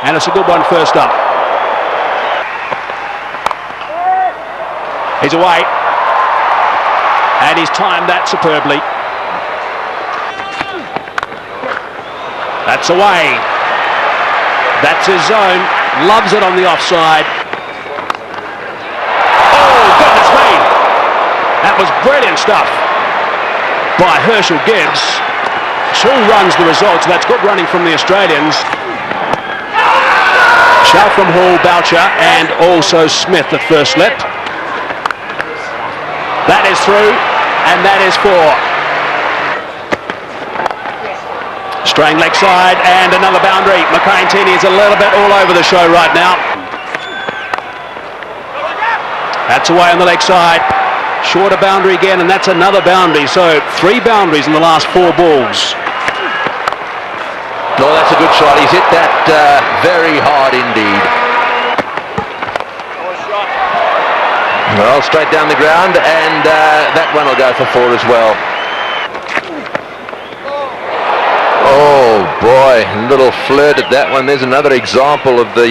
And it's a good one first up. He's away. And he's timed that superbly. That's away. That's his zone. Loves it on the offside. Oh, goodness me. That was brilliant stuff by Herschel Gibbs. 2 runs the result, so that's good running from the Australians. Shout from Hall, Boucher, and also Smith at first slip. That is through, and that is 4. Straying leg side, and another boundary. McCain-Tini is a little bit all over the show right now. That's away on the leg side. Shorter boundary again, and that's another boundary. So 3 boundaries in the last 4 balls. No, that's a good shot. He's hit that very hard indeed. Well, straight down the ground, and that one will go for 4 as well. Oh boy, a little flirt at that one. There's another example of the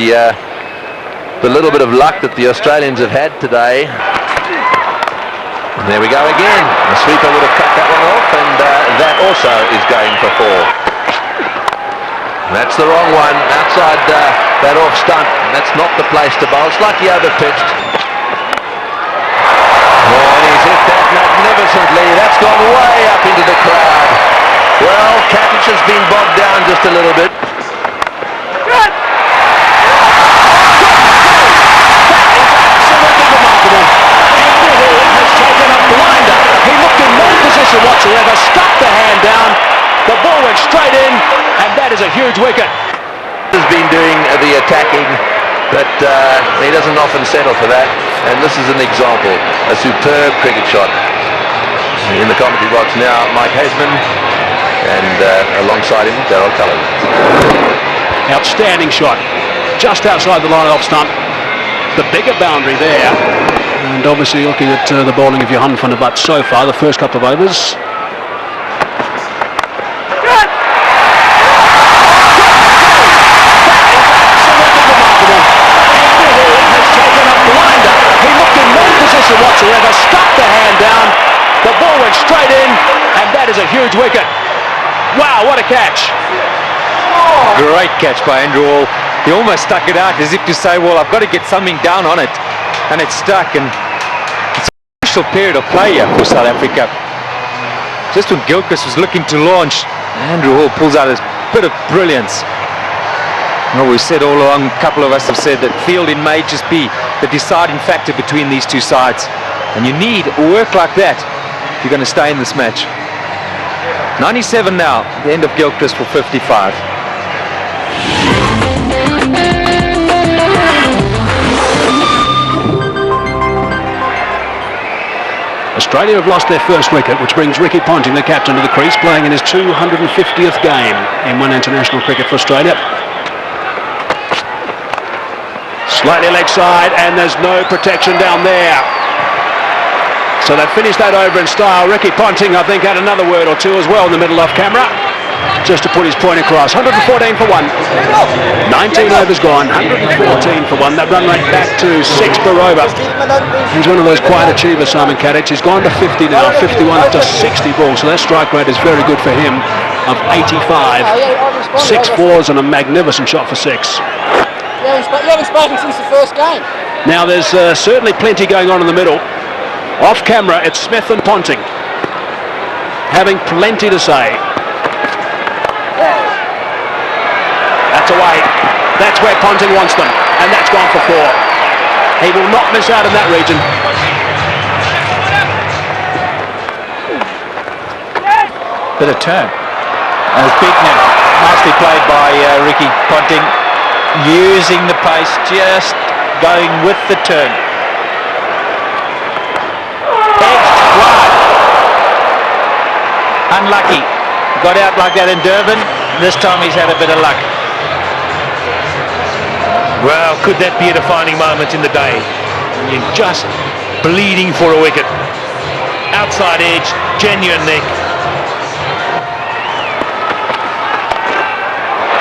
little bit of luck that the Australians have had today. And there we go again. The sweeper would have cut that one off, and that also is going for 4. That's the wrong one, outside that off stunt. That's not the place to bowl, slightly over-pitched. Oh, and he's hit that magnificently. That's gone way up into the crowd. Well, Katic has been bogged down just a little bit. That is absolutely remarkable. Andrew Hall has taken a blinder. He looked in no position whatsoever, stuck the hand down. The ball went straight in, and that is a huge wicket. Has been doing the attacking, but he doesn't often settle for that. And this is an example, a superb cricket shot. In the commentary box now, Mike Hasman, and alongside him, Darryl Cullen. Outstanding shot, just outside the line of off stump. The bigger boundary there, and obviously looking at the bowling of Johan van der Butt so far, the first couple of overs. Whatsoever, stuck the hand down, the ball went straight in, and that is a huge wicket. Wow, what a catch. Great catch by Andrew Hall. He almost stuck it out as if to say, well, I've got to get something down on it, and it stuck, and it's a crucial period of play here for South Africa. Just when Gilchrist was looking to launch, Andrew Hall pulls out a bit of brilliance. Well, we've said all along, a couple of us have said that fielding may just be the deciding factor between these two sides. And you need work like that if you're going to stay in this match. 97 now, the end of Gilchrist for 55. Australia have lost their first wicket, which brings Ricky Ponting, the captain, to the crease, playing in his 250th game in one international cricket for Australia. Slightly leg side, and there's no protection down there. So they've finished that over in style. Ricky Ponting, I think, had another word or 2 as well in the middle off camera, just to put his point across. 114 for 1. 19 overs gone, 114 for 1. That run rate back to 6 per over. He's one of those quiet achievers, Simon Katic. He's gone to 50 now, 51 up to 60 balls. So that strike rate is very good for him, of 85. 6 fours and a magnificent shot for 6. You haven't spoken since the first game. Now there's certainly plenty going on in the middle. Off camera, it's Smith and Ponting having plenty to say. That's away. That's where Ponting wants them, and that's gone for 4. He will not miss out in that region. Bit of turn. And it's beaten him. Nicely played by Ricky Ponting. Using the pace, just going with the turn. Edged wide. Unlucky. Got out like that in Durban. This time he's had a bit of luck. Well, could that be a defining moment in the day? You're just bleeding for a wicket. Outside edge, genuine nick.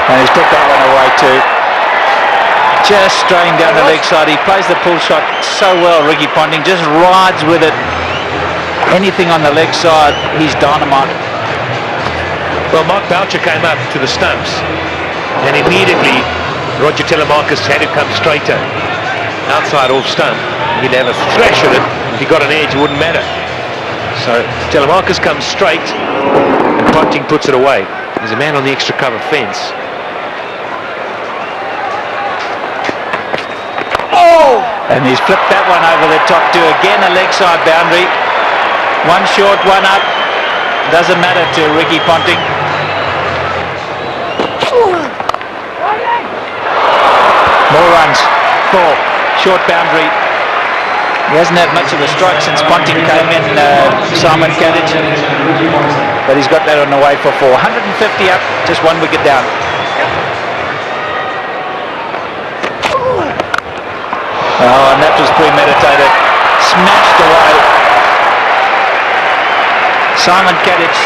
And he's took that one away too. Just straying down the leg side. He plays the pull shot so well, Ricky Ponting. Just rides with it. Anything on the leg side, he's dynamite. Well, Mark Boucher came up to the stumps, and immediately Roger Telemarcus had him come straighter. Outside off stump, he'd have a thrash at it. If he got an edge, it wouldn't matter. So Telemarcus comes straight, and Ponting puts it away. There's a man on the extra cover fence. Oh! And he's flipped that one over the top to again a leg side boundary. One short, one up. Doesn't matter to Ricky Ponting. More runs. 4. Short boundary. He hasn't had much of a strike since Ponting came in, Simon Kadich. But he's got that on the way for 4. 150 up, just 1 wicket down. Oh, and that was premeditated. Smashed away. Simon Kadich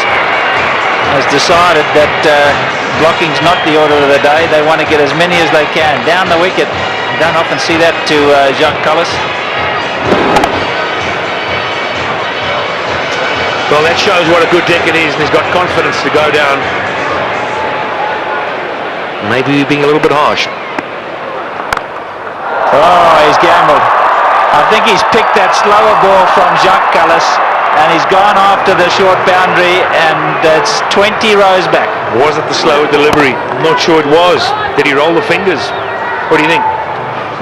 has decided that blocking's not the order of the day. They want to get as many as they can. Down the wicket. You don't often see that to Jacques Cullis. Well, that shows what a good deck it is, and he's got confidence to go down. Maybe being a little bit harsh. Oh, he's gambled. I think he's picked that slower ball from Jacques Cullis, and he's gone after the short boundary, and it's 20 rows back. Was it the slower delivery? I'm not sure it was. Did he roll the fingers? What do you think?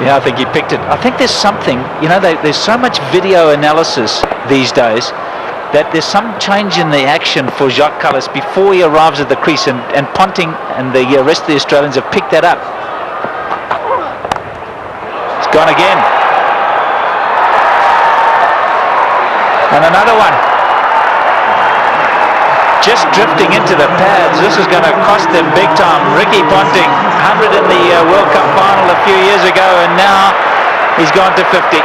Yeah, I think he picked it. I think there's something, you know, there's so much video analysis these days that there's some change in the action for Jacques Cullis before he arrives at the crease, and Ponting and the rest of the Australians have picked that up. It's gone again. And another one. Just drifting into the pads. This is going to cost them big time. Ricky Ponting, 100 in the World Cup final a few years ago, and now he's gone to 50.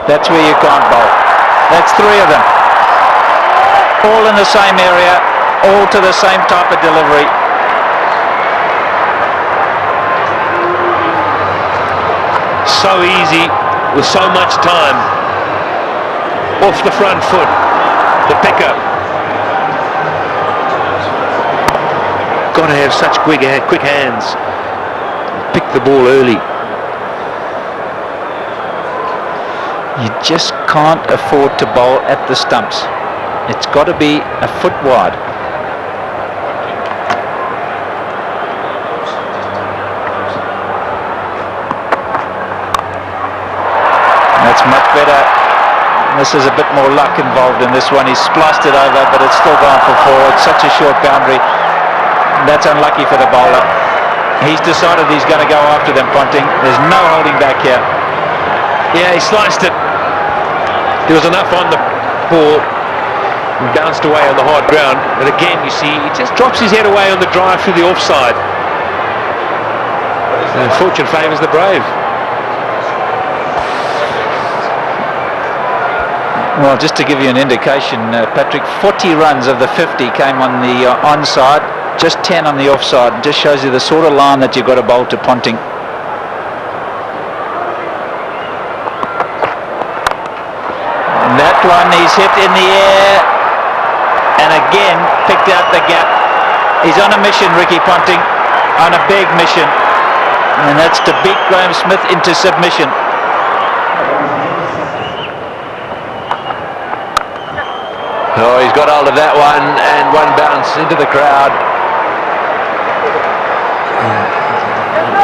That's where you can't bowl. That's 3 of them. All in the same area, all to the same type of delivery. So easy, with so much time. Off the front foot, the pickup. Got to have such quick hands. Pick the ball early. You just can't afford to bowl at the stumps. It's got to be a foot wide. That's much better. This is a bit more luck involved in this one. He's spliced it over, but it's still gone for 4. It's such a short boundary. That's unlucky for the bowler. He's decided he's going to go after them, Ponting. There's no holding back here. Yeah, he sliced it. There was enough on the ball and bounced away on the hard ground. But again, you see, he just drops his head away on the drive through the offside. And fortune favours the brave. Well, just to give you an indication, Patrick, 40 runs of the 50 came on the onside, just 10 on the offside. It just shows you the sort of line that you've got to bowl to Ponting. And that one he's hit in the air, and again picked out the gap. He's on a mission, Ricky Ponting, on a big mission, and that's to beat Graham Smith into submission. Oh, he's got hold of that one, and one bounce into the crowd.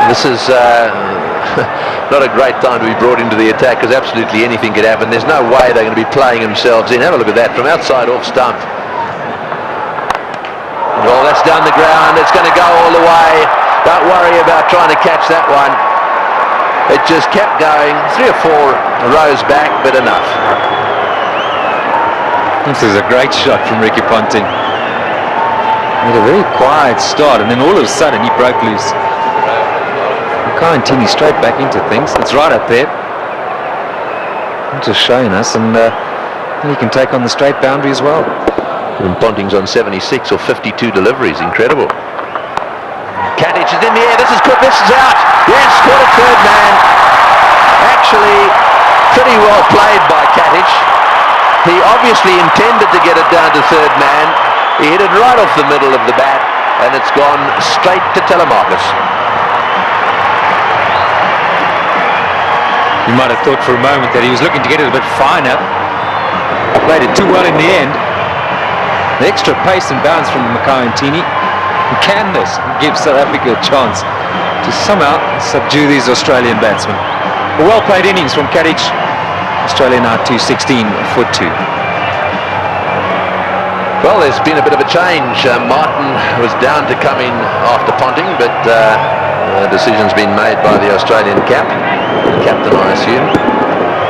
This is not a great time to be brought into the attack, because absolutely anything could happen. There's no way they're going to be playing themselves in. Have a look at that from outside off stump. Well, that's down the ground. It's going to go all the way. Don't worry about trying to catch that one. It just kept going. 3 or 4 rows back, but enough. This is a great shot from Ricky Ponting. He had a very quiet start, and then all of a sudden he broke loose. Kayantini straight back into things. It's right up there. Just showing us, and he can take on the straight boundary as well. And Ponting's on 76 or 52 deliveries. Incredible. This is out. Yes, caught a third man. Actually, pretty well played by Katic. He obviously intended to get it down to third man. He hit it right off the middle of the bat, and it's gone straight to Telemarcus. You might have thought for a moment that he was looking to get it a bit finer. Played it too well in the end. The extra pace and bounce from Makayantini. Can this give South Africa a chance to somehow subdue these Australian batsmen? A well-played innings from Katic. Australia now 216 for 2. Well, there's been a bit of a change. Martin was down to come in after Ponting, but the decision's been made by the Australian captain, I assume,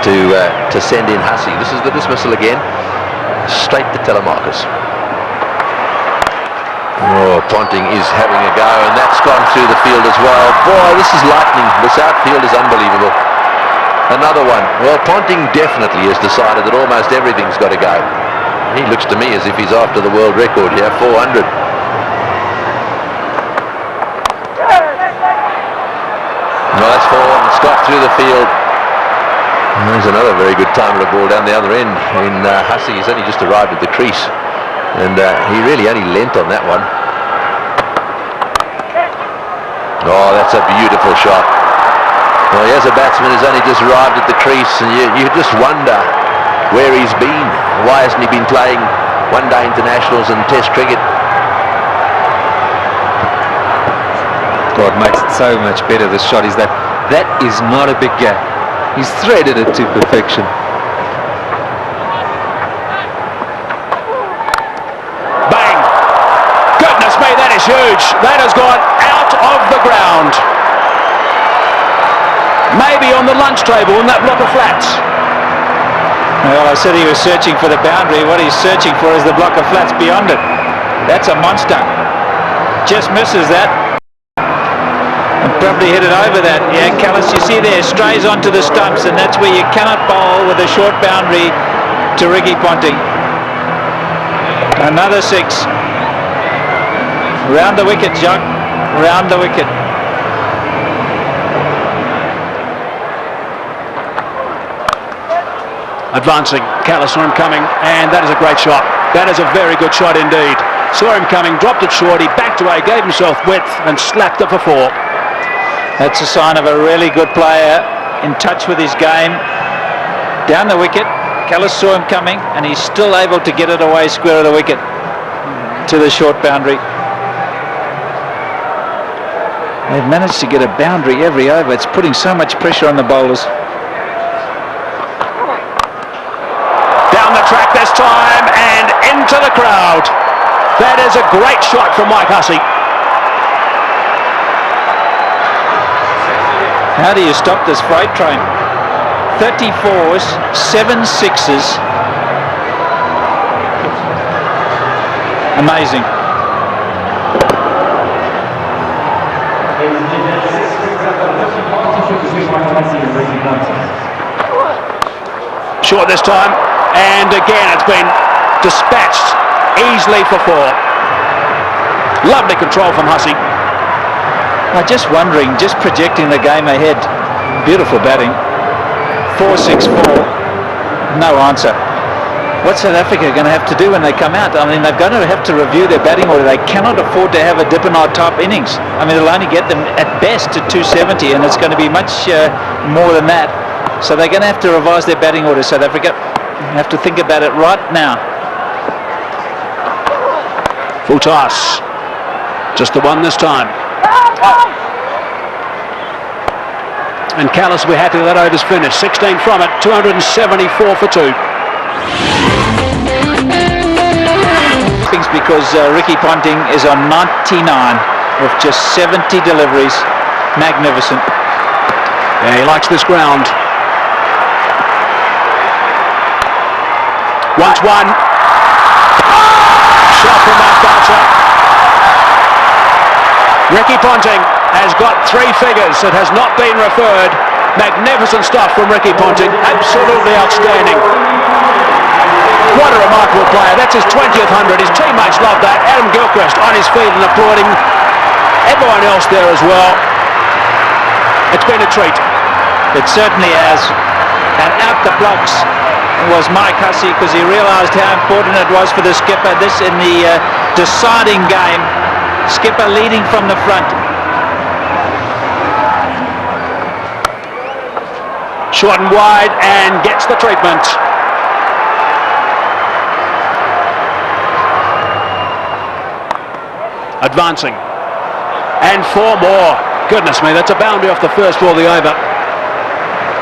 to send in Hussey. This is the dismissal again, straight to Telemarcus. Oh, Ponting is having a go, and that's gone through the field as well. Boy, this is lightning. This outfield is unbelievable. Another one. Well, Ponting definitely has decided that almost everything's got to go. He looks to me as if he's after the world record here, 400. No, that's 4, and it's got through the field. And there's another very good timer of ball down the other end. Hussey has only just arrived at the crease, and he really only lent on that one. Oh, that's a beautiful shot. Well, here's a batsman who's only just arrived at the crease, and you just wonder where he's been. Why hasn't he been playing one-day internationals and test cricket? God makes it so much better, this shot, is that is not a big gap. He's threaded it to perfection. Bang! Goodness me, that is huge. That has gone out of the ground. Maybe on the lunch table in that block of flats. Well, I said he was searching for the boundary. What he's searching for is the block of flats beyond it. That's a monster. Just misses that. And probably hit it over that. Yeah, Callis, you see there, strays onto the stumps, and that's where you cannot bowl with a short boundary to Ricky Ponting. Another 6. Round the wicket, Jacques. Round the wicket. Advancing, Callis saw him coming, and that is a great shot. That is a very good shot indeed. Saw him coming, dropped it short, he backed away, gave himself width, and slapped it for 4. That's a sign of a really good player, in touch with his game. Down the wicket, Callis saw him coming, and he's still able to get it away square of the wicket to the short boundary. They've managed to get a boundary every over. It's putting so much pressure on the bowlers. Down the track this time and into the crowd. That is a great shot from Mike Hussey. How do you stop this freight train? 34s, 7 6s. Amazing. Short this time, and again it's been dispatched easily for 4. Lovely control from Hussey. I'm just wondering, just projecting the game ahead. Beautiful batting. 4-6-4. No answer. What's South Africa going to have to do when they come out? I mean, they're going to have to review their batting order. They cannot afford to have a Dippenaar type innings. I mean, it'll only get them at best to 270, and it's going to be much more than that. So they're going to have to revise their batting order, South Africa. They have to think about it right now. Full toss. Just the one this time. And Callis will be happy that over's finished. 16 from it, 274 for 2. Because Ricky Ponting is on 99 with just 70 deliveries. Magnificent. Yeah, he likes this ground. Once one. Shot from Mark Boucher. Ricky Ponting has got 3 figures. It has not been referred. Magnificent stuff from Ricky Ponting. Absolutely outstanding. What a remarkable player. That's his 20th 100. His teammates love that. Adam Gilchrist on his feet and applauding. Everyone else there as well. It's been a treat. It certainly has. And out the blocks was Mike Hussey, because he realised how important it was for the skipper. This in the deciding game. Skipper leading from the front. Short and wide, and gets the treatment. Advancing. And 4 more. Goodness me, that's a boundary off the first ball of the over.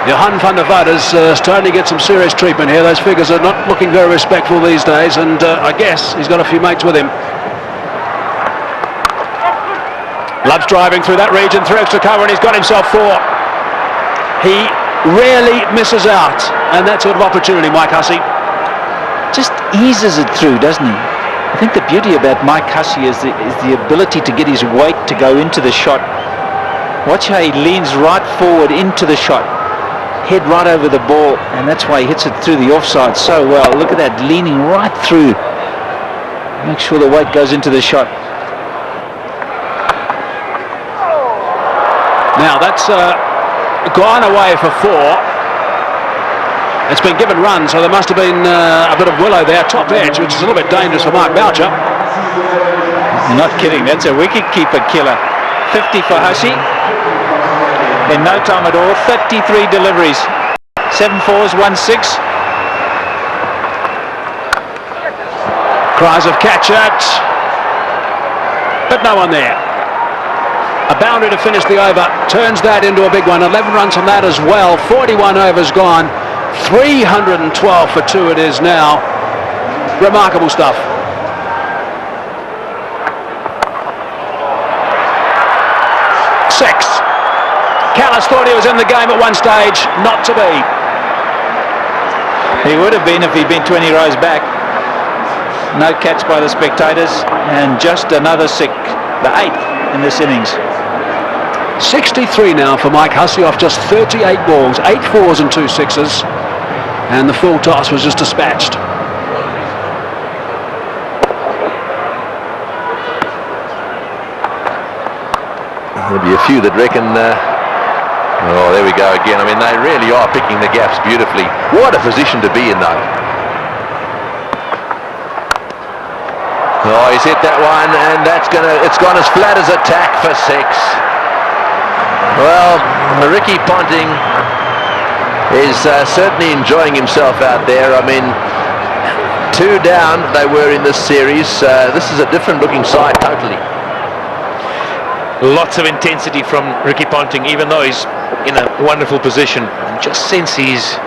Johan van der Vaart is starting to get some serious treatment here. Those figures are not looking very respectful these days, and I guess he's got a few mates with him. Loves driving through that region, through extra cover, and he's got himself 4. He rarely misses out, and that sort of opportunity, Mike Hussey. Just eases it through, doesn't he? I think the beauty about Mike Hussey is the ability to get his weight to go into the shot. Watch how he leans right forward into the shot, head right over the ball, and that's why he hits it through the offside so well. Look at that, leaning right through. Make sure the weight goes into the shot. Now that's gone away for 4. It's been given run, so there must have been a bit of willow there, top edge, which is a little bit dangerous for Mark Boucher. You're not kidding, that's a wicket-keeper killer. 50 for Hussey. In no time at all, 33 deliveries. 7 fours, 1 6. Cries of catch it, but no one there. A boundary to finish the over, turns that into a big one. 11 runs on that as well. 41 overs gone. 312 for 2 it is now. Remarkable stuff. Six. Callis thought he was in the game at one stage. Not to be. He would have been if he'd been 20 rows back. No catch by the spectators, and just another sick, the 8th in this innings. 63 now for Mike Hussey off just 38 balls, 8 fours and 2 sixes, and the full toss was just dispatched. There'll be a few that reckon, oh, there we go again. I mean, they really are picking the gaps beautifully. What a position to be in, though. Oh, he's hit that one, and it's gone as flat as a tack for 6. Well, Ricky Ponting is certainly enjoying himself out there. I mean, 2 down they were in this series. This is a different looking side totally. Lots of intensity from Ricky Ponting, even though he's in a wonderful position. Just sense he's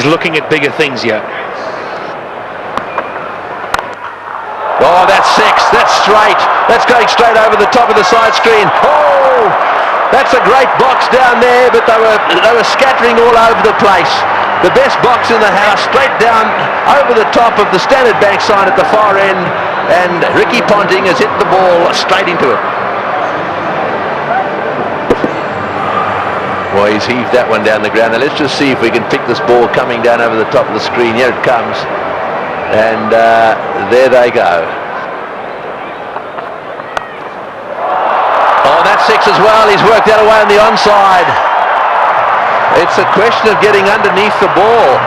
looking at bigger things here. Oh, that's 6. That's straight. That's going straight over the top of the side screen. Oh, that's a great box down there, but they were scattering all over the place. The best box in the house, straight down over the top of the Standard Bank sign at the far end, and Ricky Ponting has hit the ball straight into it. Well, he's heaved that one down the ground. Now let's just see if we can pick this ball coming down over the top of the screen. Here it comes. And there they go. Oh, that's 6 as well. He's worked that away on the onside. It's a question of getting underneath the ball.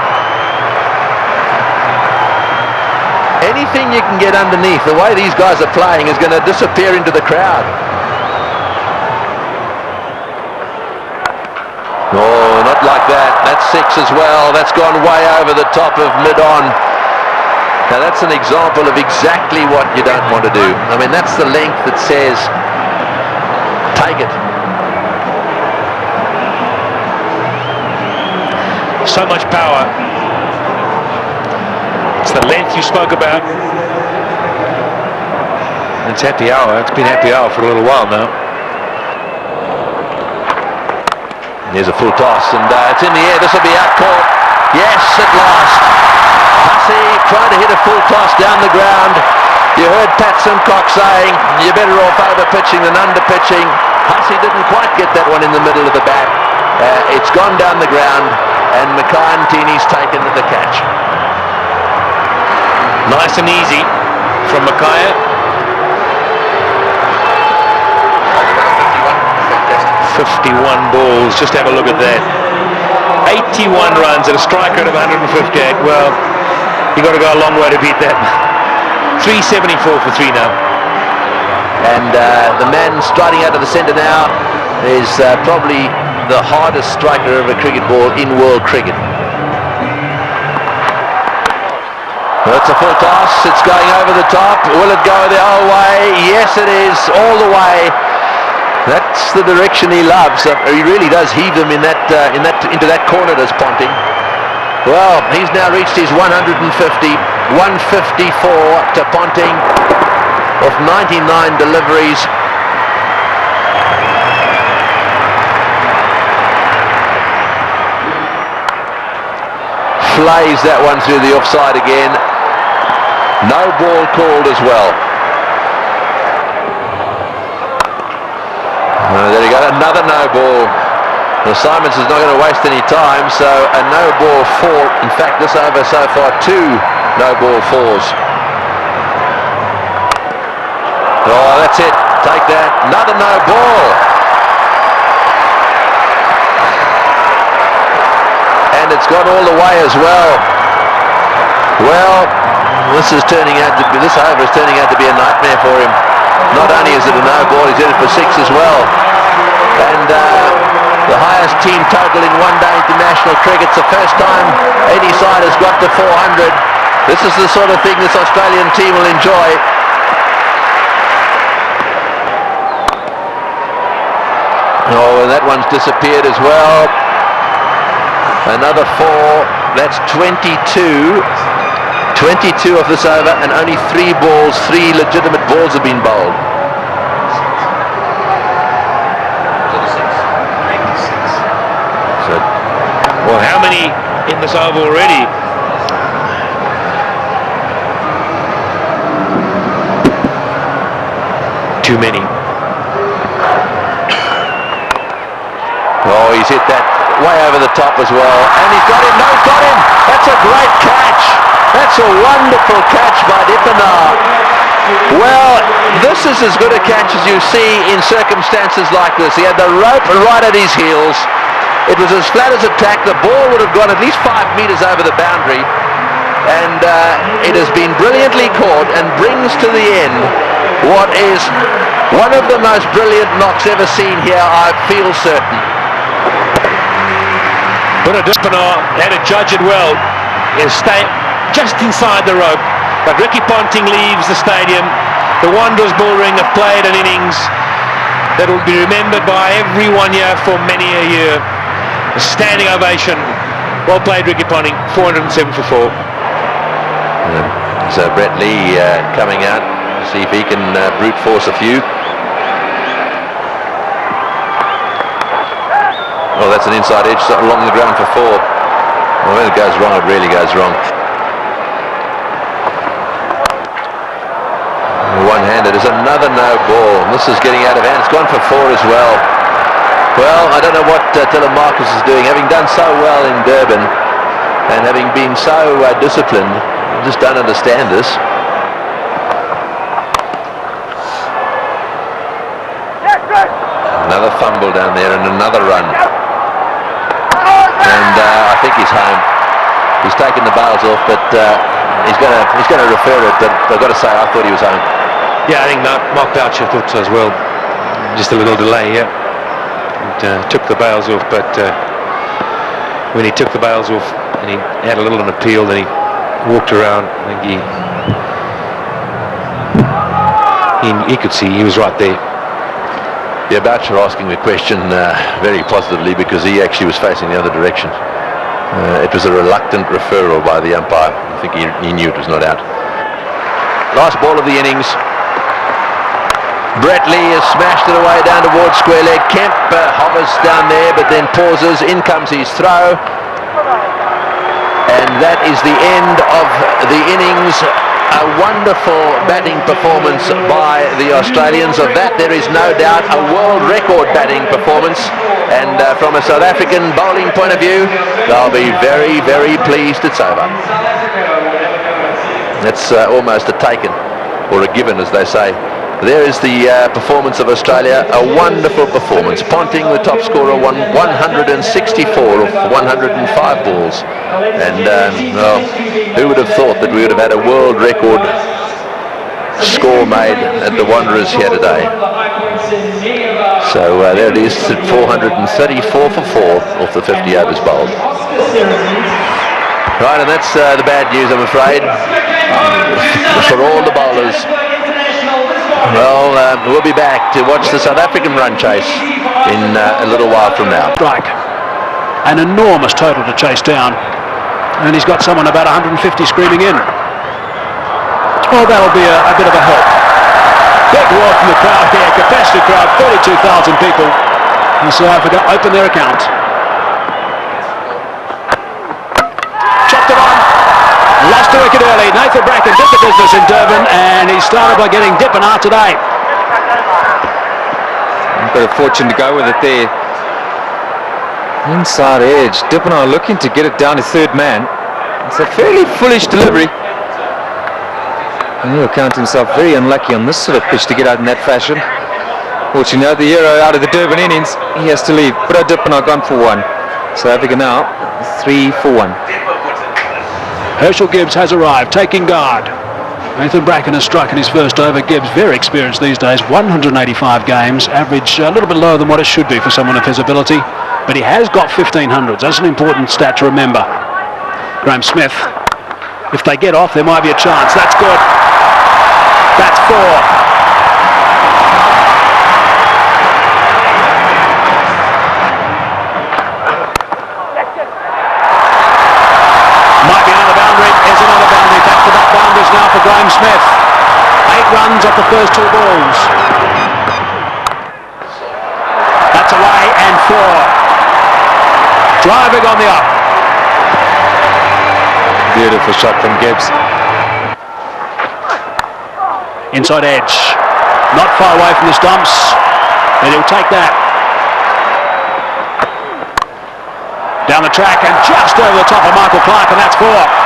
Anything you can get underneath, the way these guys are playing, is going to disappear into the crowd. Oh, not like that. That's 6 as well. That's gone way over the top of mid-on. Now that's an example of exactly what you don't want to do. I mean, that's the length that says, take it. So much power. It's the length you spoke about. It's happy hour. It's been happy hour for a little while now. Here's a full toss, and it's in the air. This will be out caught. Yes, at last. Hussey trying to hit a full toss down the ground. You heard Pat Simcock saying you're better off over pitching than under pitching. Hussey didn't quite get that one in the middle of the bat. It's gone down the ground, and Mackay-Ntini's taken the catch. Nice and easy from Mackay. 51 balls. Just have a look at that. 81 runs at a strike rate of 158. Well, you've got to go a long way to beat that. 374 for 3 now. And the man striding out of the centre now is probably the hardest striker of a cricket ball in world cricket. It's a full toss. It's going over the top. Will it go the whole way? Yes, it is, all the way. That's the direction he loves. He really does heave them into that corner, does Ponting. Well, he's now reached his 150, 154 to Ponting of 99 deliveries. Flays that one through the offside again. No ball called as well. There you go, another no ball. Well, Simons is not going to waste any time, so a no ball 4. In fact, this over so far 2 no ball 4s. Oh, that's it. Take that. Another no ball. And it's gone all the way as well. Well, this over is turning out to be a nightmare for him. Not only is it a no ball, he's in it for 6 as well. And the highest team total in one-day international cricket. It's the first time any side has got to 400. This is the sort of thing this Australian team will enjoy. Oh, and that one's disappeared as well. Another 4. That's 22. 22 of this over, and only 3 legitimate balls have been bowled. So, well, how many in this over already? Too many. Oh, he's hit that way over the top as well, and he's got him. No, he's got him. That's a great catch. That's a wonderful catch by Dippenaar. Well, this is as good a catch as you see in circumstances like this. He had the rope right at his heels. It was as flat as a tack. The ball would have gone at least 5 metres over the boundary. And it has been brilliantly caught and brings to the end what is one of the most brilliant knocks ever seen here, I feel certain. But Dippenaar had to judge it well. He'll stay just inside the rope, but Ricky Ponting leaves the stadium. The Wanderers Bullring have played an innings that will be remembered by everyone here for many a year. A standing ovation. Well played, Ricky Ponting. 407 for 4. So Brett Lee coming out, see if he can brute force a few. Oh, that's an inside edge along the ground for 4. Well, when it goes wrong, it really goes wrong. One-handed is another no ball. This is getting out of hand. It's gone for 4 as well. Well, I don't know what Telemarcus is doing. Having done so well in Durban and having been so disciplined, I just don't understand this. Another fumble down there and another run. And I think he's home. He's taken the bails off, but he's going to refer it. But I've got to say, I thought he was home. Yeah, I think Mark Boucher thought so as well. Just a little delay here. And, took the bails off, but when he took the bails off and he had a little an appeal, then he walked around. I think he could see he was right there. Yeah, Boucher asking the question very positively because he actually was facing the other direction. It was a reluctant referral by the umpire. I think he knew it was not out. Last ball of the innings. Brett Lee has smashed it away down towards square leg. Kemp hovers down there but then pauses. In comes his throw. And that is the end of the innings. A wonderful batting performance by the Australians. Of that there is no doubt a world record batting performance. And from a South African bowling point of view, they'll be very, very pleased it's over. That's almost a taken, or a given as they say There is the performance of Australia, a wonderful performance. Ponting, the top scorer, won 164 of 105 balls. And well, who would have thought that we would have had a world record score made at the Wanderers here today? So there it is, at 434 for 4 off the 50 overs bowled. Right, and that's the bad news, I'm afraid, for all the bowlers. Well, we'll be back to watch the South African run chase in a little while from now. Strike. An enormous total to chase down. And he's got someone about 150 screaming in. Oh, that'll be a bit of a help. Big roar from the crowd here. Capacity crowd, 32,000 people. And South Africa open their account. Chopped it on. Lost a wicket early. Nathan Bracken did the business in Durban, and he started by getting Dippenaar today. Bit of fortune to go with it there. Inside edge. Dippenaar looking to get it down to third man. It's a fairly foolish delivery. And he'll count himself very unlucky on this sort of pitch to get out in that fashion. Fortunately, the hero out of the Durban innings, he has to leave. But Dippenaar gone for one. South Africa now 3 for 1. Herschel Gibbs has arrived, taking guard. Nathan Bracken has struck in his first over. Gibbs, very experienced these days, 185 games, average a little bit lower than what it should be for someone of his ability, but he has got 1500s. That's an important stat to remember. Graham Smith, if they get off, there might be a chance. That's good. That's 4. Now for Graham Smith. 8 runs off the first 2 balls. That's away and 4. Driving on the up. Beautiful shot from Gibbs. Inside edge. Not far away from the stumps. And he'll take that. Down the track and just over the top of Michael Clark, and that's 4.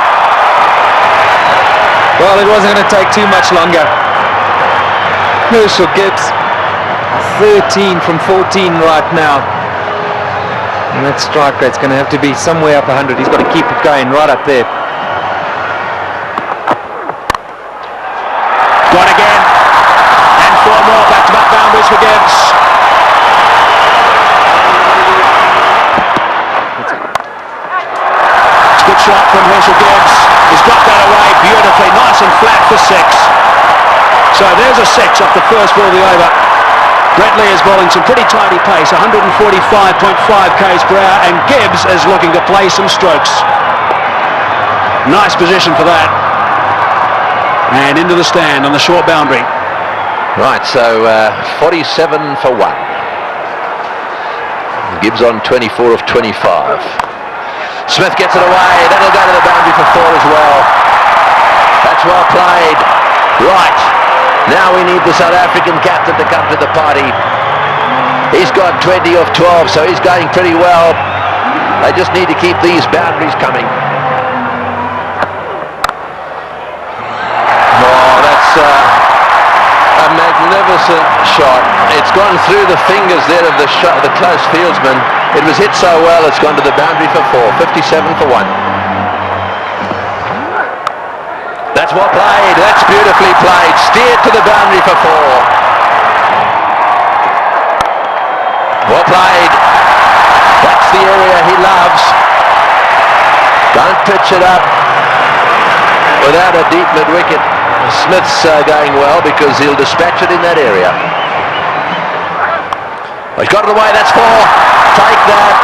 Well, it wasn't going to take too much longer. Herschel Gibbs, 13 from 14 right now. And that strike rate's going to have to be somewhere up 100. He's got to keep it going right up there. Gone again. And 4 more back-to-back boundaries for Gibbs. It's a good shot from Herschel Gibbs. He's got that away beautifully, nice and flat for 6. So there's a 6 off the first ball of the over. Brett Lee is bowling some pretty tidy pace, 145.5 k's per hour, and Gibbs is looking to play some strokes. Nice position for that. And into the stand on the short boundary. Right, so 47 for 1. Gibbs on 24 of 25. Smith gets it away. That'll go to the boundary for 4 as well. That's well played. Right. Now we need the South African captain to come to the party. He's got 20 of 12, so he's going pretty well. They just need to keep these boundaries coming. Oh, that's a magnificent shot. It's gone through the fingers there of the close fieldsman. It was hit so well, it's gone to the boundary for 4. 57 for 1. That's well played. That's beautifully played. Steered to the boundary for 4. Well played. That's the area he loves. Don't pitch it up without a deep mid-wicket. Smith's going well because he'll dispatch it in that area. He's got it away. That's 4. Take that.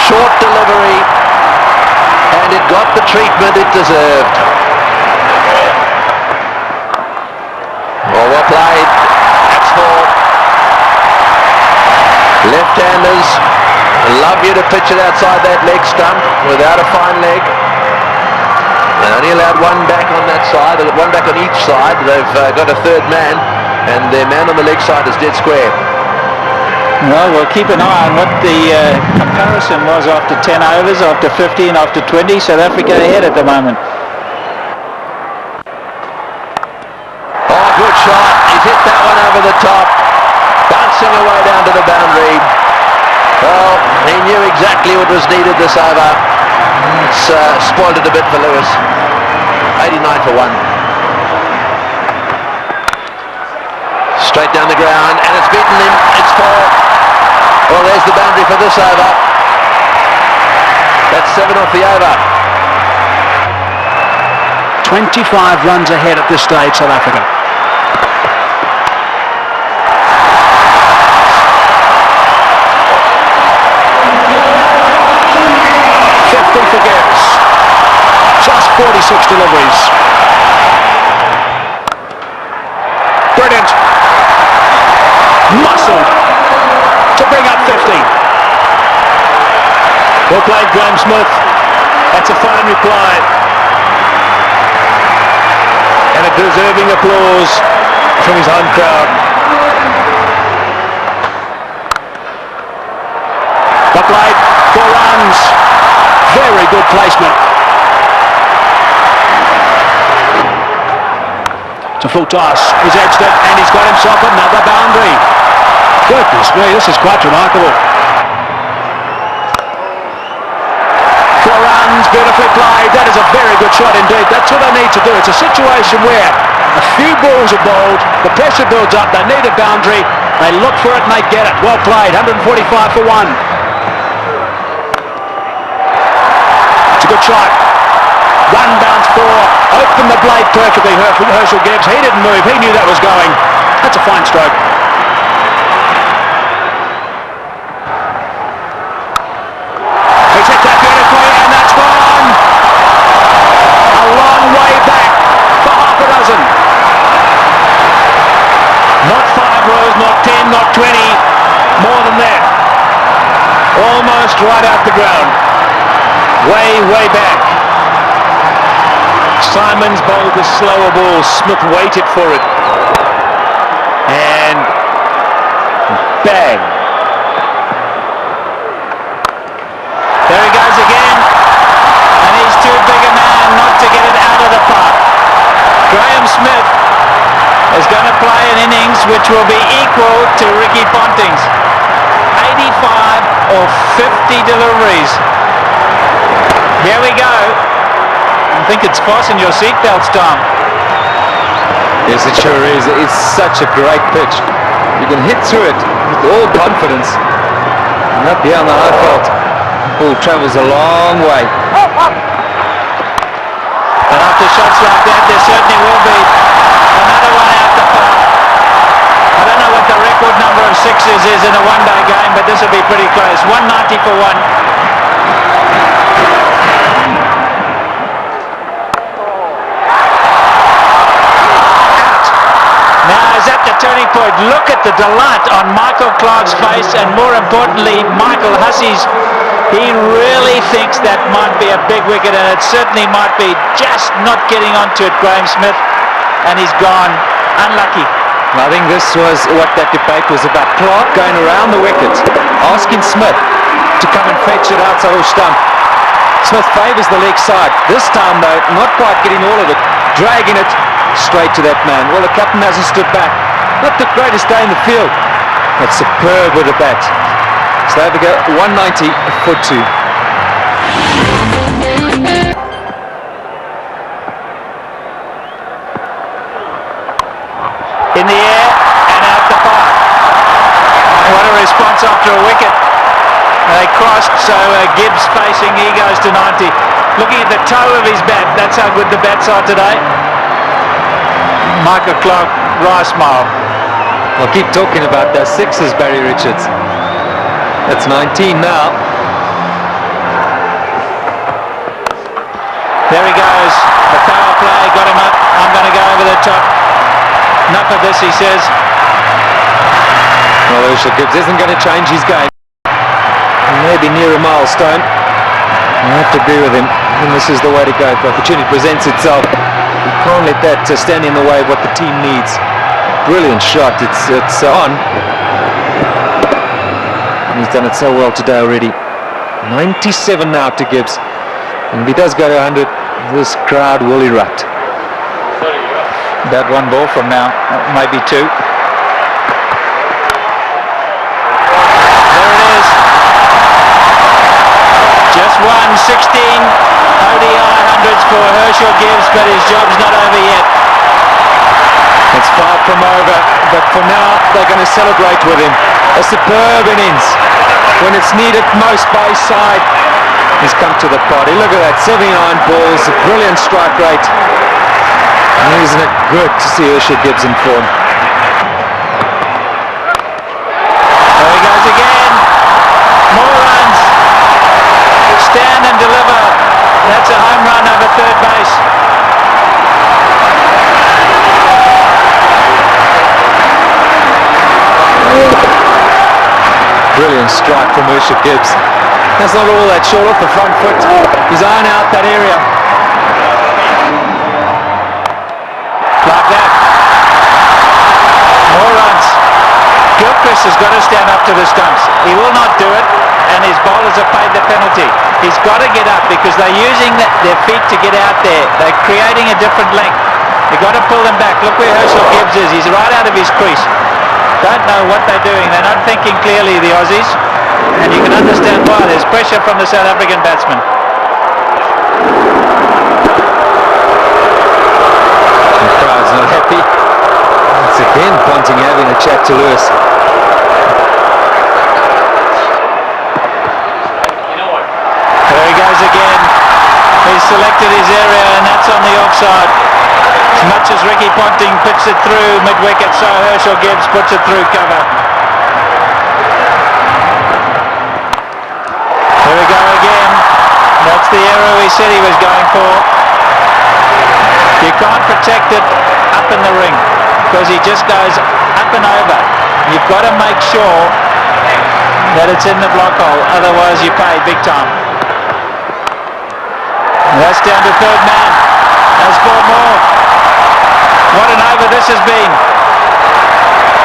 Short delivery. And it got the treatment it deserved. Well played. That's 4. Left-handers love you to pitch it outside that leg stump without a fine leg. They only allowed 1 back on that side. They've got 1 back on each side. They've got a third man, and their man on the leg side is dead square. Well, we'll keep an eye on what the comparison was after 10 overs, after 15, after 20. South Africa ahead at the moment. Oh, good shot. He's hit that one over the top, bouncing away down to the boundary. Well, he knew exactly what was needed this over. It's spoiled it a bit for Lewis. 89 for 1. Straight down the ground, and it's beaten him. It's 4. Well, there's the boundary for this over. That's 7 off the over. 25 runs ahead at this stage, South Africa. For Gibbs. Just 46 deliveries. Brilliant. Muscle to bring up 50. Well played, Graham Smith. That's a fine reply. And a deserving applause from his home crowd. Well played. 4 runs. Very good placement. It's a full toss. He's edged it and he's got himself another boundary. Goodness me, this is quite remarkable. 4 runs, beautifully played. That is a very good shot indeed. That's what they need to do. It's a situation where a few balls are bowled, the pressure builds up, they need a boundary, they look for it and they get it. Well played, 145 for 1. A good shot. 1 bounce 4. Opened the blade perfectly, Herschel Gibbs. He didn't move. He knew that was going. That's a fine stroke. He's hit that beautifully, and that's gone. A long way back for half a dozen. Not 5 rows, not 10, not 20. More than that. Almost right out the ground. Way back. Simons bowled the slower ball. Smith waited for it. And bang. There he goes again. And he's too big a man not to get it out of the park. Graham Smith is going to play an innings which will be equal to Ricky Ponting's. 85 or 50 deliveries. Here we go. I think it's fasten your seatbelts, Tom. Yes, it sure is. It's such a great pitch. You can hit through it with all confidence. And up here on the high fault, ball travels a long way. And after shots like that, there certainly will be another one out the park. I don't know what the record number of sixes is in a one-day game, but this will be pretty close. 190 for 1. Turning point. Look at the delight on Michael Clarke's face, and more importantly Michael Hussey's. He really thinks that might be a big wicket, and it certainly might be. Just not getting onto it, Graham Smith, and he's gone. Unlucky. I think this was what that debate was about. Clarke going around the wicket, asking Smith to come and fetch it outside of stump. Smith favours the leg side. This time though, not quite getting all of it, dragging it straight to that man. Well, the captain hasn't stood back. Not the greatest day in the field, but superb with the bat. So there we go, 190 for 2. In the air and out the park. What a response after a wicket. They crossed, so Gibbs facing, he goes to 90. Looking at the toe of his bat, that's how good the bats are today. Michael Clarke, wry smile. I'll keep talking about those sixes, Barry Richards. That's 19 now. There he goes. The power play got him up. I'm going to go over the top. Enough of this, he says. Well, Herschel Gibbs isn't going to change his game. Maybe near a milestone. I have to agree with him. And this is the way to go. If the opportunity presents itself, you can't let that stand in the way of what the team needs. Brilliant shot. It's on. And he's done it so well today already. 97 now to Gibbs. And if he does go to 100, this crowd will erupt. About 1 ball from now, maybe 2. ODI hundreds for Herschel Gibbs, but his job's not over yet. It's far from over, but for now they're going to celebrate with him. A superb innings. When it's needed most by his side, he's come to the party. Look at that, 79 balls, a brilliant strike rate. And isn't it good to see Herschel Gibbs in form? There he goes again. More runs. Stand and deliver. That's a home run over third base. Brilliant strike from Herschel Gibbs. That's not all that short off the front foot. He's eyeing out that area. Like that. More runs. Gilchrist has got to stand up to the stumps. He will not do it, and his bowlers have paid the penalty. He's got to get up because they're using their feet to get out there. They're creating a different length. You've got to pull them back. Look where Herschel Gibbs is. He's right out of his crease. Don't know what they're doing. They're not thinking clearly, the Aussies. And you can understand why. There's pressure from the South African batsman. The crowd's not happy. Once again, Ponting having a chat to Lewis. There he goes again. He's selected his area, and that's on the offside. As much as Ricky Ponting puts it through mid-wicket, so Herschel Gibbs puts it through cover. Here we go again. That's the arrow he said he was going for. You can't protect it up in the ring because he just goes up and over. You've got to make sure that it's in the block hole, otherwise you pay big time. And that's down to third man. There's 4 more. What an over this has been.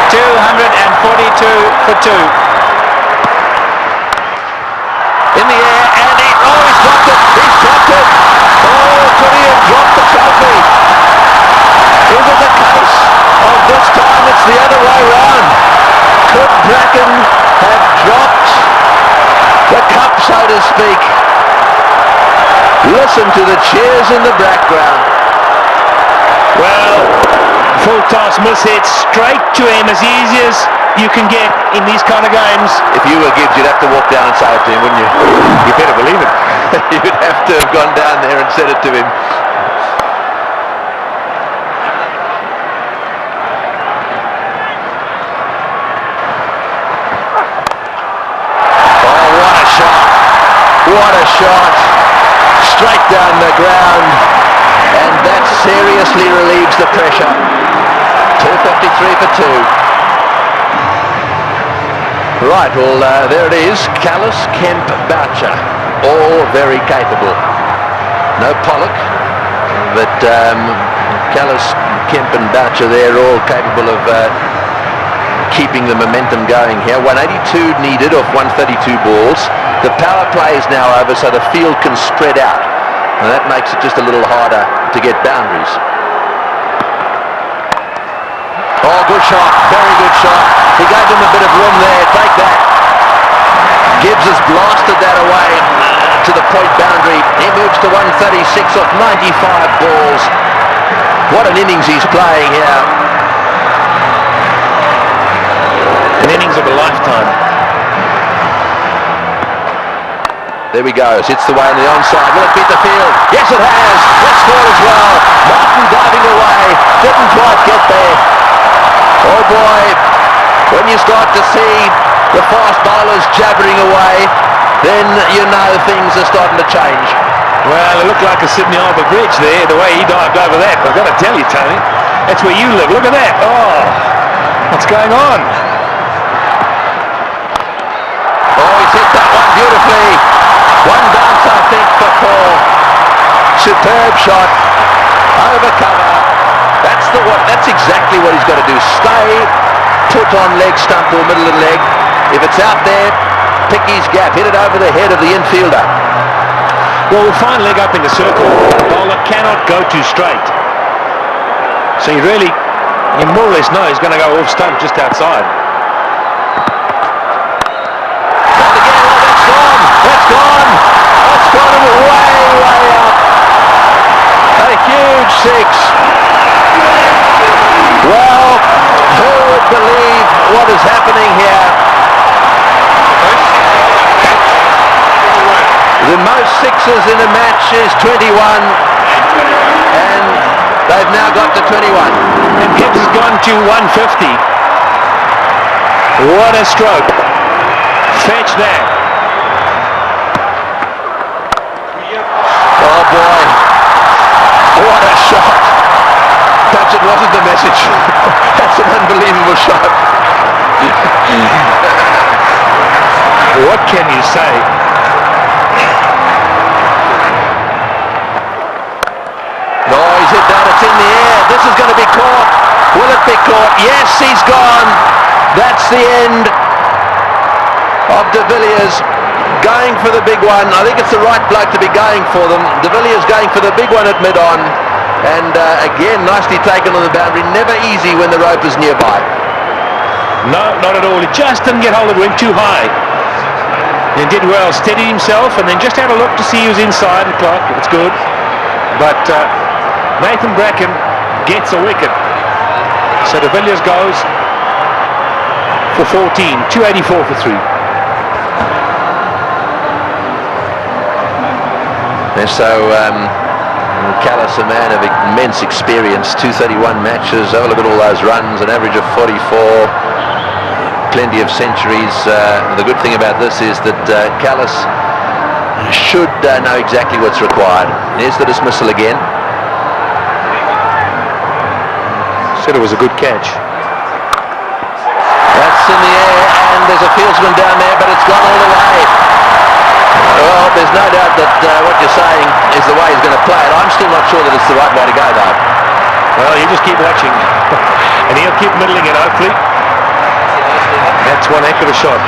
242 for 2. In the air, and he's dropped it. He's dropped it. Oh, could he have dropped the trophy? Is it the case of this time it's the other way round? Could Bracken have dropped the cup, so to speak? Listen to the cheers in the background. Well, full toss miss hit straight to him, as easy as you can get in these kind of games. If you were Gibbs, you'd have to walk down and say it to him, wouldn't you? You better believe it. You'd have to have gone down there and said it to him. Oh, what a shot. What a shot. Straight down the ground. And that seriously relieves the pressure. 253 for 2. Right, well, there it is. Callis, Kemp, Boucher, all very capable. No Pollock, but Callis, Kemp and Boucher, they're all capable of keeping the momentum going here. 182 needed off 132 balls. The power play is now over, so the field can spread out, and that makes it just a little harder to get boundaries. Oh, good shot, very good shot. He gave them a bit of room there. Take that. Gibbs has blasted that away to the point boundary. He moves to 136 off 95 balls. What an innings he's playing here. An innings of a lifetime. There we go. Hits the way on the onside. Will it beat the field? Yes, it has. That's scored as well. Martin diving away. Didn't quite get there. Oh boy, when you start to see the fast bowlers jabbering away, then you know things are starting to change. Well, it looked like a Sydney Harbour Bridge there, the way he dived over that. I've got to tell you, Tony, that's where you live. Look at that. Oh, what's going on? Oh, he's hit that one beautifully. One bounce, I think, for Paul. Superb shot. Over cover. That's exactly what he's got to do. Stay put on leg stump or middle of the leg. If it's out there, pick his gap. Hit it over the head of the infielder. Well, we'll find leg up in the circle. The bowler cannot go too straight. So you more or less know he's going to go off stump just outside. And again, oh, that's gone. That's gone. That's gone, and Well, who would believe what is happening here? The most sixes in a match is 21, and they've now got to 21. And Gibbs has gone to 150. What a stroke. Fetch there. Oh boy, what a shot. Perhaps it wasn't the message. That's an unbelievable shot. What can you say? Oh, he's hit that, it's in the air. This is going to be caught. Will it be caught? Yes, he's gone. That's the end of De Villiers going for the big one. I think it's the right bloke to be going for them. De Villiers going for the big one at mid-on. And again, nicely taken on the boundary. Never easy when the rope is nearby. No, not at all. He just didn't get hold of it, went too high. And did well, steadied himself, and then just had a look to see who's inside the clock. It's good. But Nathan Bracken gets a wicket. So De Villiers goes for 14, 284 for 3. And so Callis, a man of immense experience, 231 matches. Have a look at all those runs, an average of 44, plenty of centuries. The good thing about this is that Callis should know exactly what's required. Here's the dismissal again. Said it was a good catch. That's in the air, and there's a fieldsman down there, but it's gone all the way. Well, there's no doubt that what you're saying is the way he's going to play it. I'm still not sure that it's the right way to go, though. Well, you just keep watching. And he'll keep middling it, hopefully. That's one heck of a shot.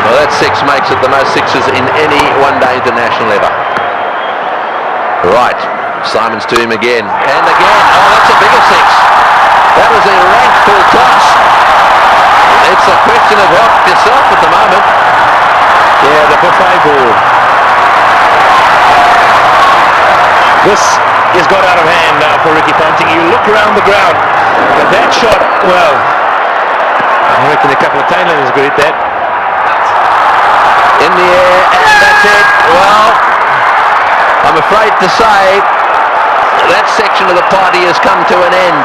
Well, that six makes it the most sixes in any one-day international ever. Right, Simons to him again. And again, oh, that's a bigger six. That was a rank full toss. It's a question of help yourself at the moment. Yeah, the buffet ball. This has got out of hand now for Ricky Ponting. You look around the ground, but that shot, well, I reckon a couple of tailors could hit that. In the air, and that's it. Well, I'm afraid to say that section of the party has come to an end.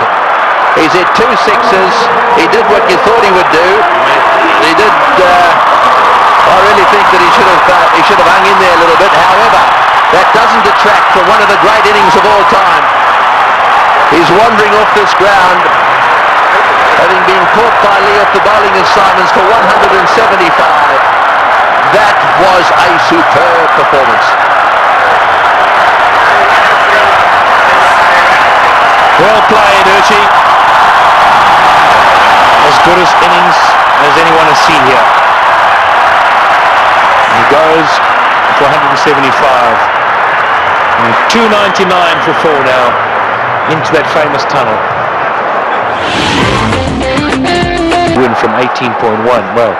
He's hit two sixes. He did what you thought he would do. He did. I really think that he should have hung in there a little bit. However, that doesn't detract from one of the great innings of all time. He's wandering off this ground, having been caught by Lee off the bowling of Simons for 175. That was a superb performance. Well played, Urchi. As good as innings as anyone has seen here. He goes for 175. And 299 for 4 now into that famous tunnel. Win from 18.1. Well,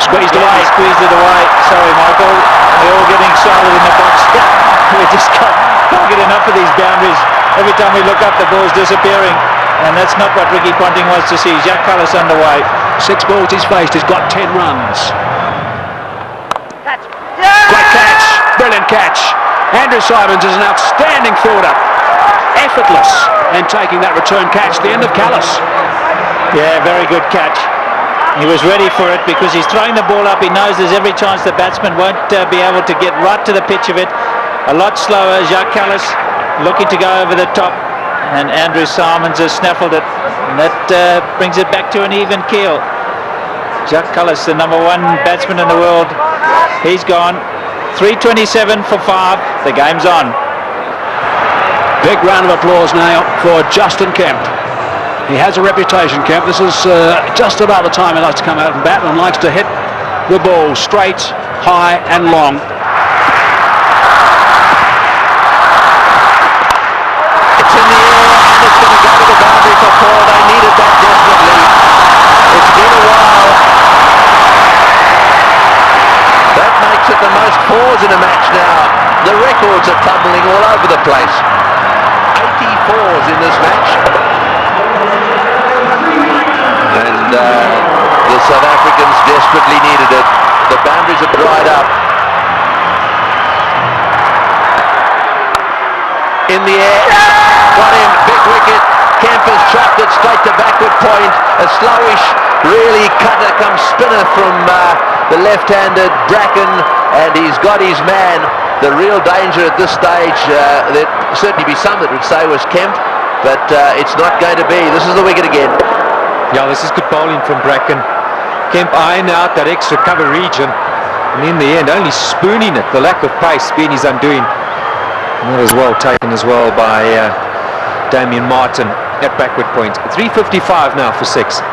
Squeezed it away. Sorry, Michael. We're all getting excited in the box. We just can't get enough of these boundaries. Every time we look up, the ball's disappearing. And that's not what Ricky Ponting wants to see. Jacques Kallis underway. 6 balls he's faced. He's got 10 runs. Great catch. Brilliant catch. Andrew Simons is an outstanding fielder. Effortless. And taking that return catch. The end of Kallis. Yeah, very good catch. He was ready for it because he's throwing the ball up. He knows there's every chance the batsman won't be able to get right to the pitch of it. A lot slower. Jacques Kallis looking to go over the top. And Andrew Simons has snaffled it. And that brings it back to an even keel. Jacques Kallis, the #1 batsman in the world. He's gone. 327 for 5. The game's on. Big round of applause now for Justin Kemp. He has a reputation, Kemp. This is just about the time he likes to come out and bat and likes to hit the ball straight, high and long. It's in the air and it's going to go to the boundary for 4. They needed that desperately. It's been a while. That makes it the most 4s in a match now. The record place. 84s in this match. And the South Africans desperately needed it. The boundaries have dried up. In the air, got him, big wicket. Kemper's chopped it straight to backward point. A slowish, really cutter come spinner from the left-handed Bracken, and he's got his man. The real danger at this stage, there'd certainly be some that would say was Kemp, but it's not going to be. This is the wicket again. Yeah, this is good bowling from Bracken. Kemp eyeing out that extra cover region, and in the end only spooning it, the lack of pace being his undoing. And that was well taken as well by Damien Martin at backward point. 3:55 now for 6.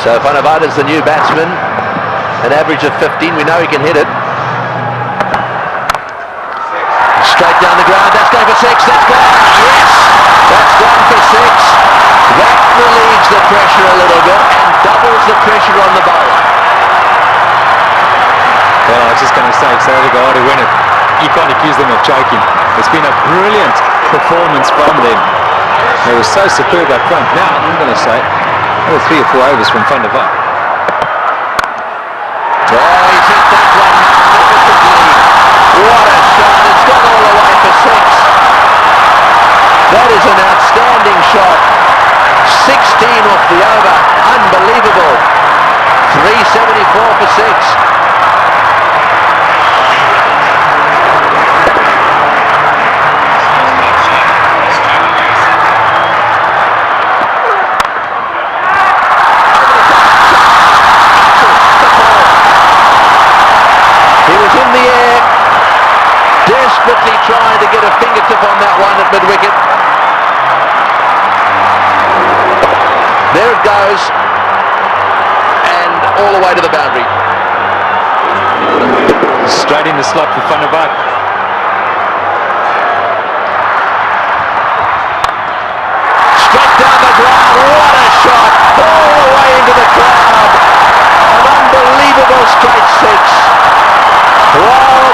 So Van der Vaart is the new batsman, an average of 15. We know he can hit it. Straight down the ground, that's going for 6, that's gone, yes! That's gone for 6. That relieves the pressure a little bit and doubles the pressure on the bowler. Well, I was just going to say, so they got to win it. You can't accuse them of choking. It's been a brilliant performance from them. They were so superb up front. Now, I'm going to say, 3 or 4 overs from Van der Vaart. Oh, he's hit that one magnificently. What a shot. It's gone all the way for 6. That is an outstanding shot. 16 off the over. Unbelievable. 374 for 6. Desperately trying to get a fingertip on that one at mid-wicket. There it goes, and all the way to the boundary. Straight in the slot for Van der Vaart. Straight down the ground, what a shot, all the way into the crowd. An unbelievable straight 6. Well,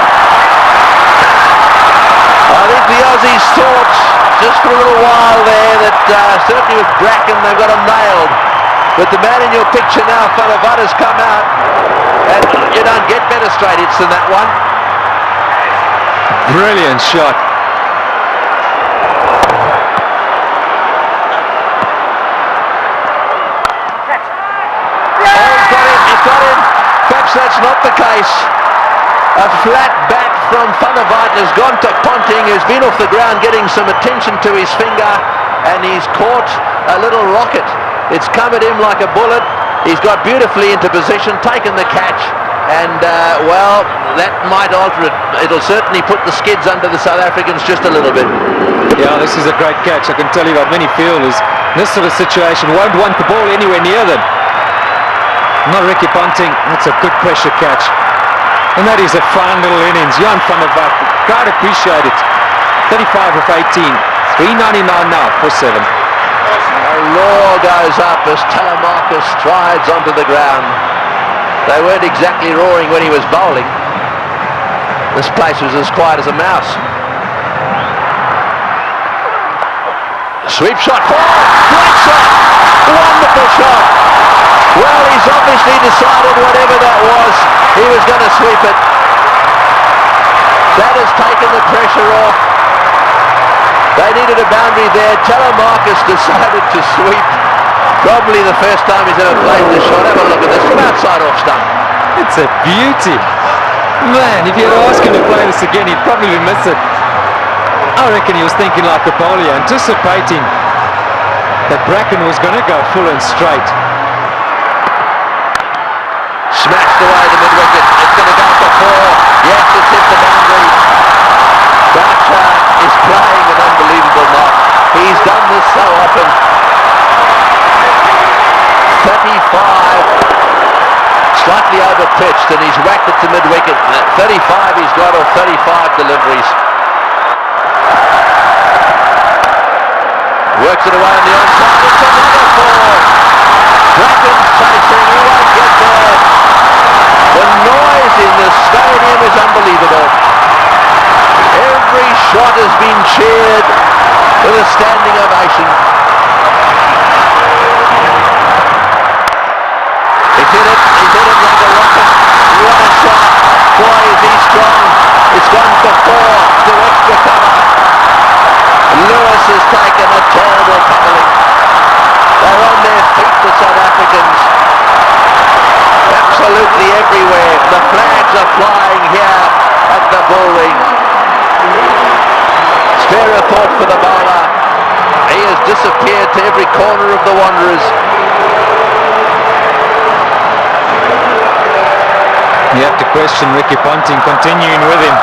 I think the Aussies thought just for a little while there that certainly with Bracken they've got him nailed. But the man in your picture now, Van der Vaart, has come out, and you don't get better straight hits than that one. Brilliant shot. Oh, he's got him. Perhaps that's not the case. A flat bat from Van der Vaart has gone to Ponting, who's been off the ground getting some attention to his finger, and he's caught a little rocket. It's come at him like a bullet. He's got beautifully into position, taken the catch, and well, that might alter it. It'll certainly put the skids under the South Africans just a little bit. Yeah, this is a great catch. I can tell you what many fielders in this sort of situation won't want the ball anywhere near them. Not Ricky Ponting. That's a good pressure catch. And that is a fine little innings. Jan van der Vaart, quite appreciate it. 35 of 18. 399 now for 7. A roar goes up as Telemarcus strides onto the ground. They weren't exactly roaring when he was bowling. This place was as quiet as a mouse. Sweep shot. Oh, great shot. Wonderful shot. Well, he's obviously decided whatever that was, he was going to sweep it. That has taken the pressure off. They needed a boundary there. Telemarcus decided to sweep. Probably the first time he's ever played this shot. Have a look at this from outside off stump. It's a beauty. Man, if you had asked him to play this again, he'd probably miss it. I reckon he was thinking like a bowler, anticipating that Bracken was going to go full and straight. Smashed away the mid-wicket. It's going to go for 4. Yes, it's hit the boundary. Boucher is playing an unbelievable knock. He's done this so often. 35. Slightly over-pitched, and he's whacked it to mid-wicket. 35 he's got, or 35 deliveries. Works it away on the onside. It's another 4. Bracken's chasing. He won't get there. The noise in the stadium is unbelievable. Every what has been cheered with a standing ovation. He's hit it like a rocket. What a shot. Boy, is he strong. It's gone for 4 to extra cover. Lewis has taken a terrible pummeling. They're on their feet, the South Africans. Absolutely everywhere. The flags are flying here at the bullring. Spare a thought for the bowler. He has disappeared to every corner of the Wanderers. You have to question Ricky Ponting continuing with him.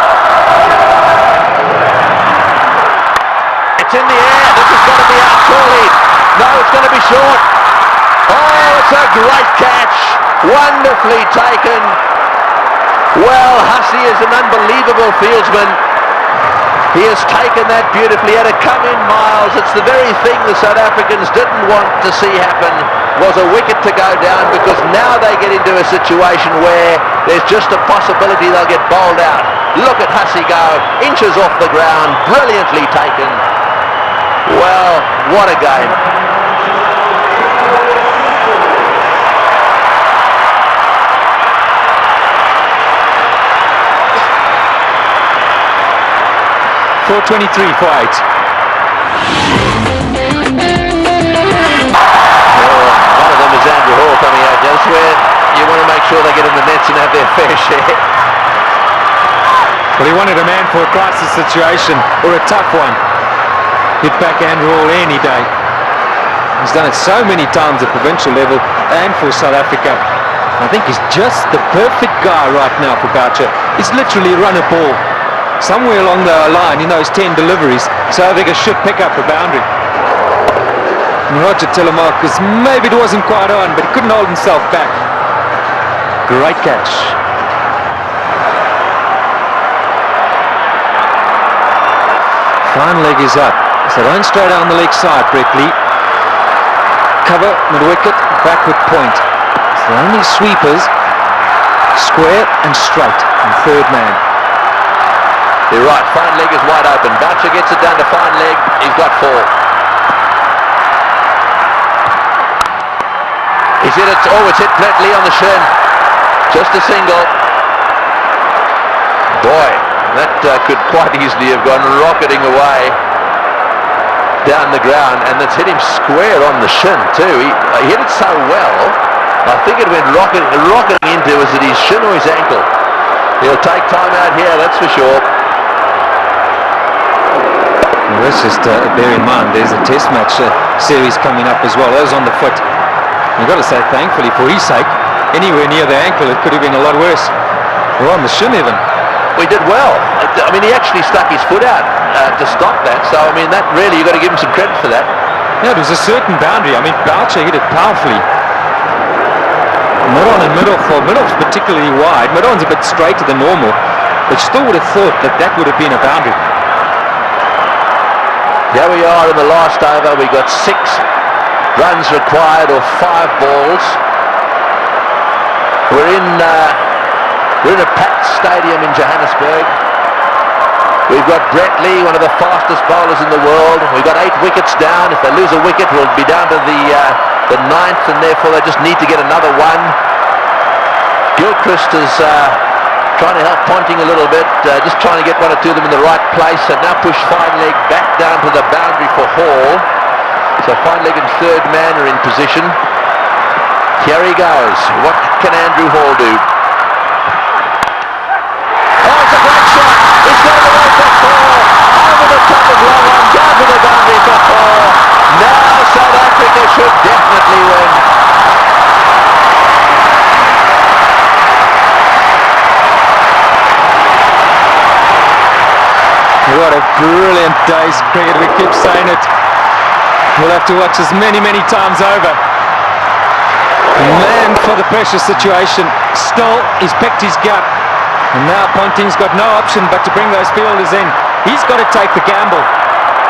It's in the air. This has got to be out surely. No, it's going to be short. Oh, it's a great catch. Wonderfully taken. Well, Hussey is an unbelievable fieldsman. He has taken that beautifully. He had to come in miles. It's the very thing the South Africans didn't want to see happen, was a wicket to go down, because now they get into a situation where there's just a possibility they'll get bowled out. Look at Hussey go, inches off the ground, brilliantly taken. Well, what a game. .423 for 8. One of them is Andrew Hall coming out. That's where you want to make sure they get in the nets and have their fair share. Well, he wanted a man for a crisis situation, or a tough one. Hit back Andrew Hall any day. He's done it so many times at provincial level and for South Africa. I think he's just the perfect guy right now for Boucher. He's literally run a ball somewhere along the line in those 10 deliveries. South Africa should pick up a boundary. And Roger Telemarcus, maybe it wasn't quite on, but he couldn't hold himself back. Great catch. Fine leg is up. So run straight down the leg side, Brett Lee. Cover, mid-wicket, backward point. So only sweepers, square and straight, and third man. You're right, fine leg is wide open. Boucher gets it down to fine leg. He's got 4. He's hit it. Oh, it's hit Brett Lee on the shin. Just a single. Boy, that could quite easily have gone rocketing away down the ground, and it's hit him square on the shin too. He hit it so well, I think it went rocketing into, was it his shin or his ankle? He'll take time out here, that's for sure. Well, let's just bear in mind there's a test match series coming up as well. That was on the foot. You've got to say thankfully for his sake, anywhere near the ankle it could have been a lot worse. Or on the shin even. We did well. I mean, he actually stuck his foot out to stop that, so I mean, that really, you've got to give him some credit for that. Yeah, it was a certain boundary. I mean, Boucher hit it powerfully. Mid-on and mid-off's particularly wide. Mid-on's a bit straighter than normal, but still would have thought that that would have been a boundary. Here we are in the last over. We got 6 runs required, or 5 balls. We're in a packed stadium in Johannesburg. We've got Brett Lee, one of the fastest bowlers in the world. We've got 8 wickets down. If they lose a wicket, we'll be down to the 9th, and therefore they just need to get another one. Gilchrist is trying to help Ponting a little bit, just trying to get 1 or 2 of them in the right place, and now push fine leg back down to the boundary for Hall. So fine leg and third man are in position. Here he goes. What can Andrew Hall do? Oh, it's a great shot. It's going away for 4. Over the top of long on, down to the boundary for 4. Now South Africa should definitely win. What a brilliant day's cricket. We keep saying it. We'll have to watch this many, many times over. Man for the pressure situation. Still, he's picked his gut. And now Ponting's got no option but to bring those fielders in. He's got to take the gamble.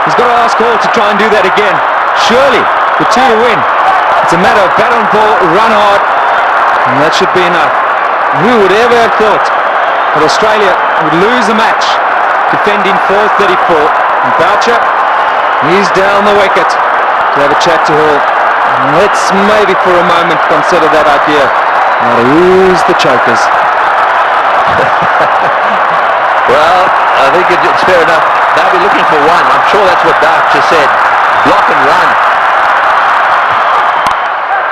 He's got to ask Hall to try and do that again. Surely, the 2 to win. It's a matter of bat on ball, run hard, and that should be enough. Who would ever have thought that Australia would lose a match defending 4:34. And Boucher, he's down the wicket to have a chat to Hall. Let's maybe for a moment consider that idea. Now to use the chokers. Well, I think it's fair enough. They'll be looking for one. I'm sure that's what Boucher said. Block and run.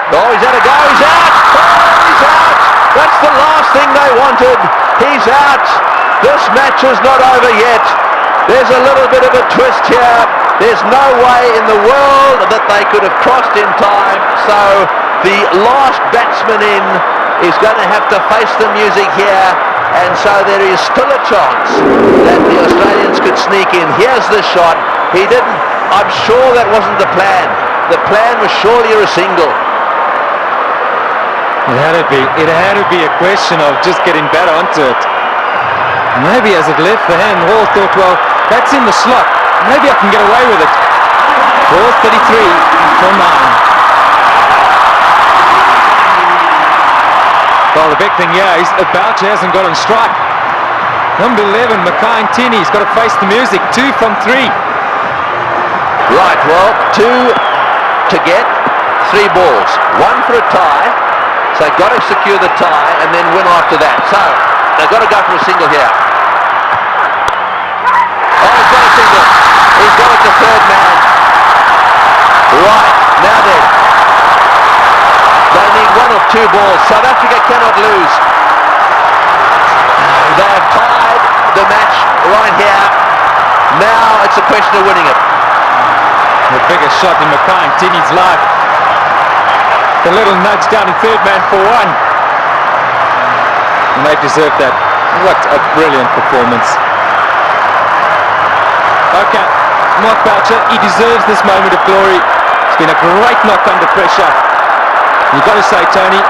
Oh, he's had a go. He's out. Oh, he's out. That's the last thing they wanted. He's out. This match is not over yet. There's a little bit of a twist here. There's no way in the world that they could have crossed in time. So the last batsman in is going to have to face the music here. And so there is still a chance that the Australians could sneak in. Here's the shot. He didn't. I'm sure that wasn't the plan. The plan was surely a single. It had to be a question of just getting better onto it. Maybe as it left the hand, Hall thought, well, that's in the slot. Maybe I can get away with it. 4:33 for 9. Well, the big thing here is that Boucher hasn't got on strike. Number 11, Mackay-Ntini, has got to face the music. 2 from 3. Right, well, 2 to get, 3 balls. 1 for a tie. So they've got to secure the tie and then win after that. So they've got to go for a single here. Oh, he's got a single. He's got it to third man. Right, now then. They need 1 or 2 balls. South Africa cannot lose. They have tied the match right here. Now it's a question of winning it. The biggest shot in Mackay-Ntini's life. The little nudge down in third man for 1. And they deserve that. What a brilliant performance. Okay, Mark Boucher, he deserves this moment of glory. It's been a great knock under pressure. You've got to say, Tony,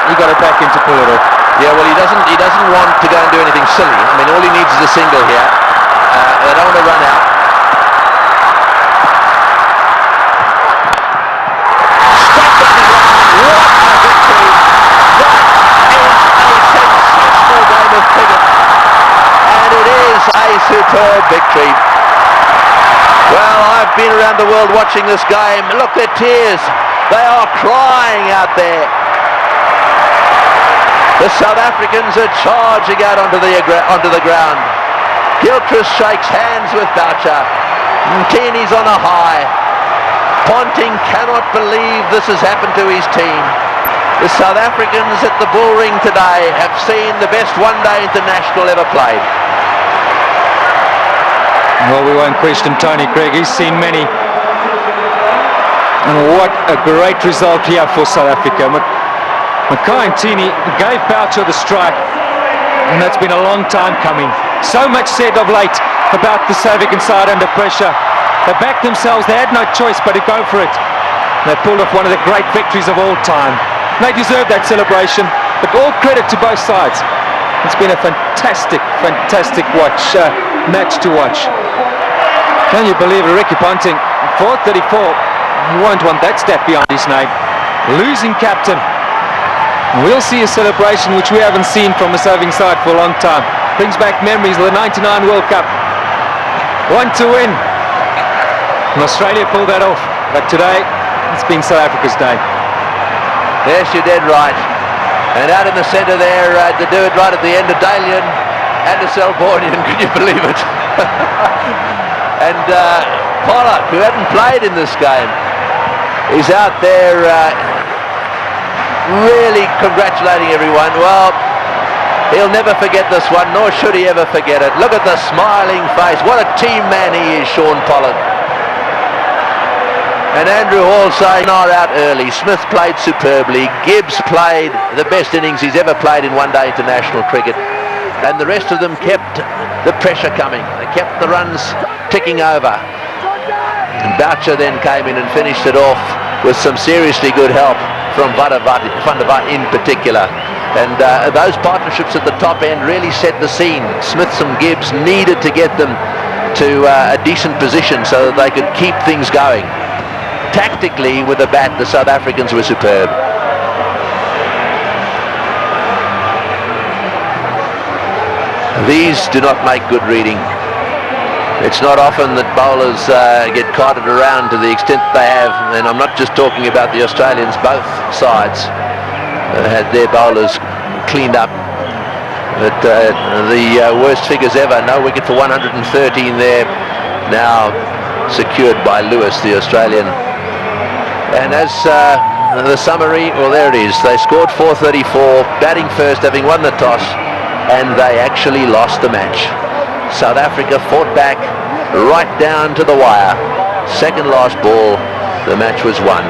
you got to back him to pull it off. Yeah, well, he doesn't want to go and do anything silly. I mean, all he needs is a single here. They don't want to run out. Struck down the ground. What a victory! That is a sensational game of cricket, and it is a superb victory. Well, I've been around the world watching this game. Look, their tears. They are crying out there. The South Africans are charging out onto the ground. Gilchrist shakes hands with Boucher. Ntini's on a high. Ponting cannot believe this has happened to his team. The South Africans at the bull ring today have seen the best one-day international ever played. Well, we won't question Tony Craig. He's seen many. And what a great result here for South Africa. Mackay-Ntini gave Boucher the strike, and that's been a long time coming. So much said of late about the South African side under pressure. They backed themselves, they had no choice but to go for it. They pulled off one of the great victories of all time. They deserve that celebration, but all credit to both sides. It's been a fantastic match to watch. Can you believe it, Ricky Ponting, 4:34. He won't want that stat behind his name. Losing captain. We'll see a celebration which we haven't seen from a serving side for a long time. Brings back memories of the '99 World Cup. 1 to win. And Australia pulled that off. But today, it's been South Africa's day. Yes, you're dead right. And out in the centre there, to do it right at the end of Dalian and a Selbornian, can you believe it? And Pollock, who hadn't played in this game, is out there really congratulating everyone. Well, he'll never forget this one, nor should he ever forget it. Look at the smiling face. What a team man he is, Sean Pollock. And Andrew Hall saying, "Not out early." Smith played superbly. Gibbs played the best innings he's ever played in one-day international cricket. And the rest of them kept the pressure coming. They kept the runs ticking over. And Boucher then came in and finished it off with some seriously good help from Van der Vaart in particular. And those partnerships at the top end really set the scene. Smith and Gibbs needed to get them to a decent position so that they could keep things going. Tactically, with the bat, the South Africans were superb. These do not make good reading. It's not often that bowlers get carted around to the extent they have, and I'm not just talking about the Australians. Both sides had their bowlers cleaned up. But the worst figures ever, no wicket for 113 there, now secured by Lewis, the Australian. And as the summary, well, there it is. They scored 434, batting first, having won the toss, and they actually lost the match. South Africa fought back right down to the wire. Second last ball, the match was won.